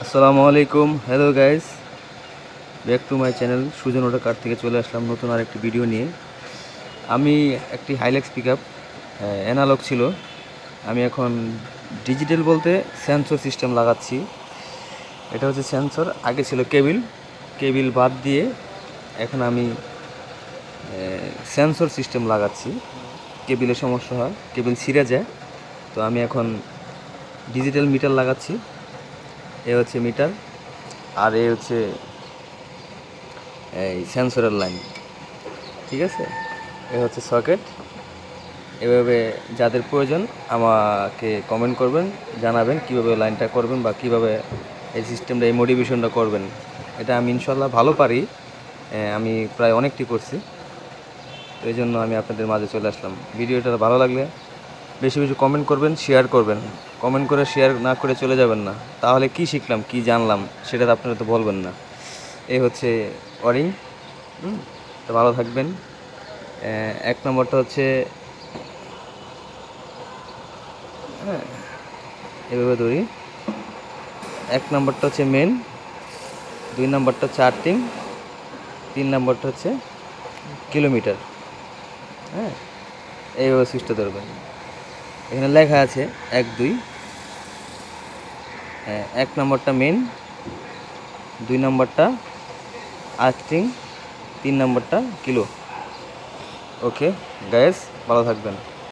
আসসালামু আলাইকুম, hello guys, back to my channel Sujan auto car থেকে চলে আসলাম নতুন আরেকটি ভিডিও নিয়ে। আমি একটি হাইলেক্স পিক আপ অ্যানালগ ছিল, আমি এখন ডিজিটাল বলতে সেন্সর সিস্টেম লাগাচ্ছি। এটা হচ্ছে সেন্সর, আগে ছিল কেবিল বাদ দিয়ে এখন আমি সেন্সর সিস্টেম লাগাচ্ছি। কেবিলের সমস্যা হয়, কেবিল ছিঁড়ে যায়, তো আমি এখন ডিজিটাল মিটার লাগাচ্ছি। এ হচ্ছে মিটার আর এ হচ্ছে এই সেন্সরের লাইন, ঠিক আছে। এ হচ্ছে সকেট। এভাবে যাদের প্রয়োজন আমাকে কমেন্ট করবেন, জানাবেন কীভাবে লাইনটা করবেন বা কীভাবে এই সিস্টেমটা, এই মোটিভেশনটা করবেন। এটা আমি ইনশাল্লাহ ভালো পারি, আমি প্রায় অনেকটি করছি, তো এই জন্য আমি আপনাদের মাঝে চলে আসলাম। ভিডিওটা ভালো লাগলে বেশি বেশি কমেন্ট করবেন, শেয়ার করবেন। কমেন্ট করে শেয়ার না করে চলে যাবেন না, তাহলে কি শিখলাম কি জানলাম সেটা তো আপনারা তো বলবেন না। এই হচ্ছে ওয়ারিং। তো ভালো থাকবেন। এক নম্বরটা হচ্ছে এভাবে ধরি। এক নম্বরটা হচ্ছে মেন, 2 নম্বরটা হচ্ছে আর্থিং, 3 নম্বরটা হচ্ছে কিলোমিটার। এইভাবে সুইচটা ধরবেন। এখানে লেখা আছে 1 2। 1 নম্বরটা মেন, 2 নম্বরটা আর্থিং, 3 নম্বরটা কিলো। ওকে গাইস, ভালো থাকবেন।